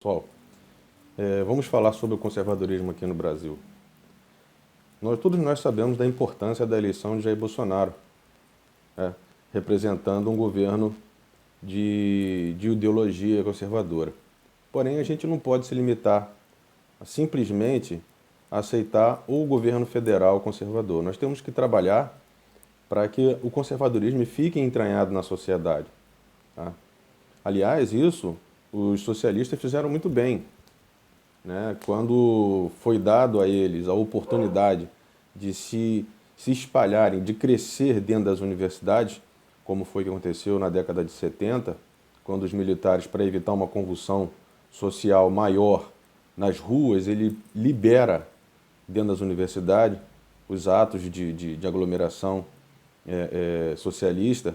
Pessoal, vamos falar sobre o conservadorismo aqui no Brasil. Todos nós sabemos da importância da eleição de Jair Bolsonaro, né, representando um governo de ideologia conservadora. Porém, a gente não pode se limitar a simplesmente aceitar o governo federal conservador. Nós temos que trabalhar para que o conservadorismo fique entranhado na sociedade. Tá? Aliás, isso os socialistas fizeram muito bem, né? Quando foi dado a eles a oportunidade de se espalharem, de crescer dentro das universidades, como foi que aconteceu na década de 70, quando os militares, para evitar uma convulsão social maior nas ruas, ele libera dentro das universidades os atos de aglomeração socialista.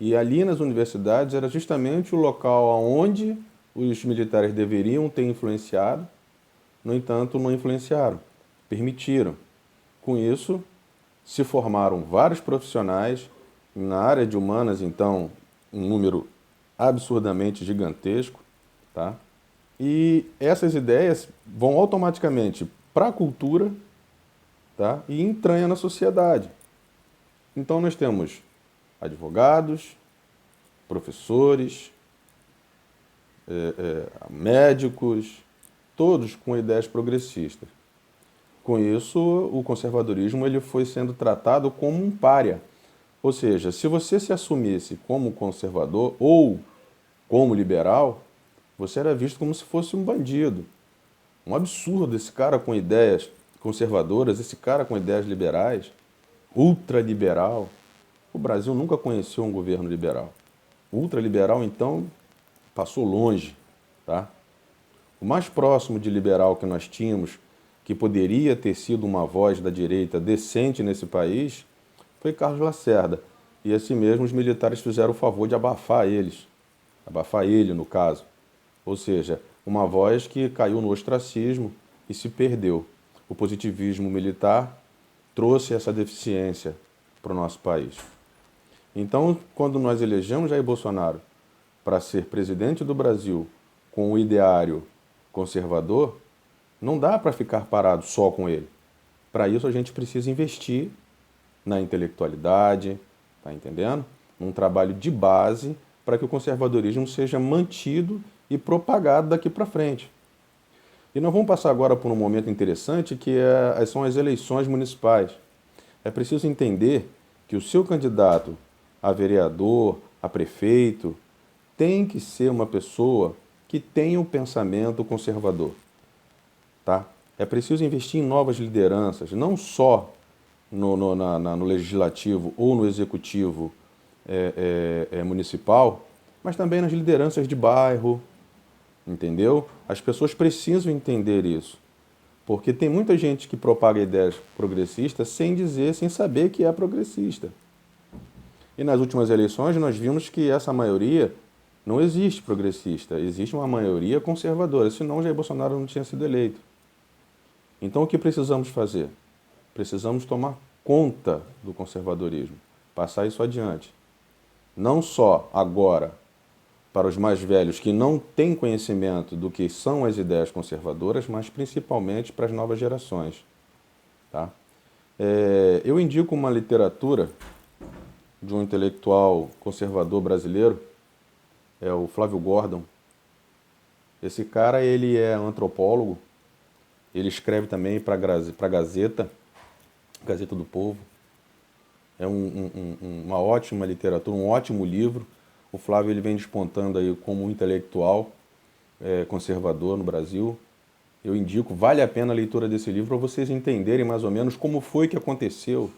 E ali nas universidades era justamente o local onde os militares deveriam ter influenciado, no entanto, não influenciaram, permitiram. Com isso, se formaram vários profissionais na área de humanas, então, um número absurdamente gigantesco, tá? E essas ideias vão automaticamente para a cultura, tá? E entranha na sociedade. Então nós temos advogados, professores, médicos, todos com ideias progressistas. Com isso, o conservadorismo ele foi sendo tratado como um pária. Ou seja, se você se assumisse como conservador ou como liberal, você era visto como se fosse um bandido. Um absurdo esse cara com ideias conservadoras, esse cara com ideias liberais, ultraliberal. O Brasil nunca conheceu um governo liberal. O ultraliberal, então, passou longe, tá? O mais próximo de liberal que nós tínhamos, que poderia ter sido uma voz da direita decente nesse país, foi Carlos Lacerda. E assim mesmo os militares fizeram o favor de abafar ele no caso. Ou seja, uma voz que caiu no ostracismo e se perdeu. O positivismo militar trouxe essa deficiência para o nosso país. Então, quando nós elegemos Jair Bolsonaro para ser presidente do Brasil com o ideário conservador, não dá para ficar parado só com ele. Para isso a gente precisa investir na intelectualidade, tá entendendo? Um trabalho de base para que o conservadorismo seja mantido e propagado daqui para frente. E nós vamos passar agora por um momento interessante são as eleições municipais. É preciso entender que o seu candidato a vereador, a prefeito, tem que ser uma pessoa que tenha um pensamento conservador. Tá? É preciso investir em novas lideranças, não só no legislativo ou no executivo municipal, mas também nas lideranças de bairro, entendeu? As pessoas precisam entender isso, porque tem muita gente que propaga ideias progressistas sem dizer, sem saber que é progressista. E nas últimas eleições nós vimos que essa maioria não existe progressista, existe uma maioria conservadora, senão Jair Bolsonaro não tinha sido eleito. Então o que precisamos fazer? Precisamos tomar conta do conservadorismo, passar isso adiante. Não só agora para os mais velhos que não têm conhecimento do que são as ideias conservadoras, mas principalmente para as novas gerações. Tá? Eu indico uma literatura de um intelectual conservador brasileiro, é o Flávio Gordon. Esse cara ele é antropólogo, ele escreve também para a Gazeta do Povo. É uma ótima literatura, um ótimo livro. O Flávio ele vem despontando aí como um intelectual conservador no Brasil. Eu indico, vale a pena a leitura desse livro para vocês entenderem mais ou menos como foi que aconteceu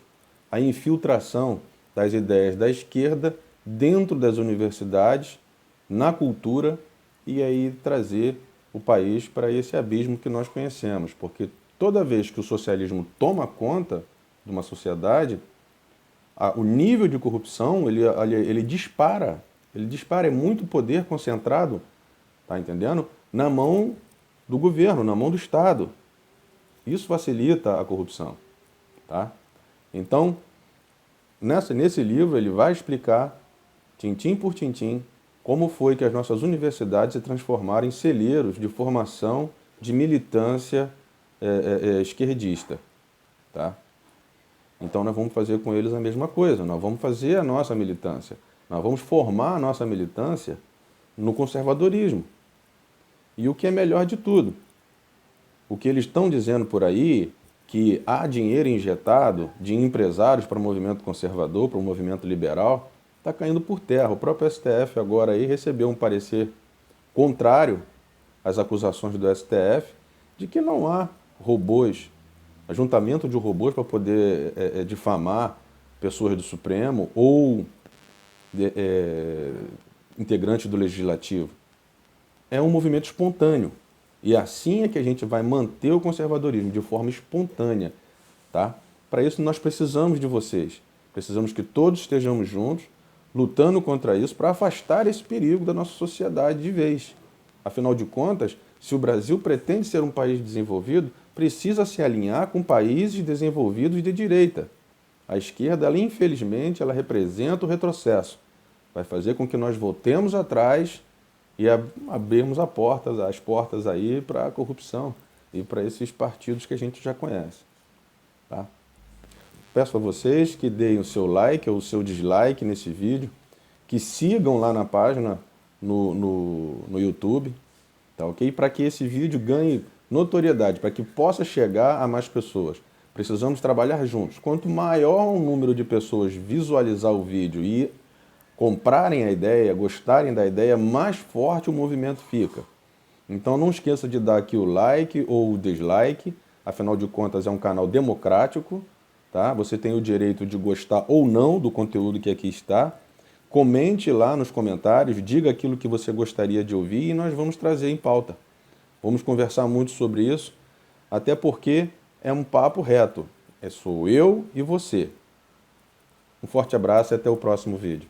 a infiltração das ideias da esquerda dentro das universidades, na cultura, e aí trazer o país para esse abismo que nós conhecemos. Porque toda vez que o socialismo toma conta de uma sociedade, o nível de corrupção ele dispara. Ele dispara, é muito poder concentrado, tá entendendo? Na mão do governo, na mão do Estado. Isso facilita a corrupção, tá? Então, nesse livro ele vai explicar, tintim por tintim, como foi que as nossas universidades se transformaram em celeiros de formação de militância esquerdista, tá? Então nós vamos fazer com eles a mesma coisa, nós vamos fazer a nossa militância, nós vamos formar a nossa militância no conservadorismo. E o que é melhor de tudo, o que eles estão dizendo por aí, que há dinheiro injetado de empresários para o movimento conservador, para o movimento liberal, está caindo por terra. O próprio STF agora aí recebeu um parecer contrário às acusações do STF de que não há robôs, ajuntamento de robôs para poder difamar pessoas do Supremo ou integrantes do Legislativo. É um movimento espontâneo. E assim é que a gente vai manter o conservadorismo de forma espontânea, tá? Para isso nós precisamos de vocês. Precisamos que todos estejamos juntos, lutando contra isso, para afastar esse perigo da nossa sociedade de vez. Afinal de contas, se o Brasil pretende ser um país desenvolvido, precisa se alinhar com países desenvolvidos de direita. A esquerda, ela, infelizmente, ela representa o retrocesso. Vai fazer com que nós voltemos atrás e abrirmos as portas aí para a corrupção e para esses partidos que a gente já conhece. Tá? Peço a vocês que deem o seu like ou o seu dislike nesse vídeo, que sigam lá na página no YouTube, tá ok? Para que esse vídeo ganhe notoriedade, para que possa chegar a mais pessoas. Precisamos trabalhar juntos. Quanto maior o número de pessoas visualizar o vídeo e comprarem a ideia, gostarem da ideia, mais forte o movimento fica. Então não esqueça de dar aqui o like ou o dislike, afinal de contas é um canal democrático, tá? Você tem o direito de gostar ou não do conteúdo que aqui está. Comente lá nos comentários, diga aquilo que você gostaria de ouvir e nós vamos trazer em pauta. Vamos conversar muito sobre isso, até porque é um papo reto. Sou eu e você. Um forte abraço e até o próximo vídeo.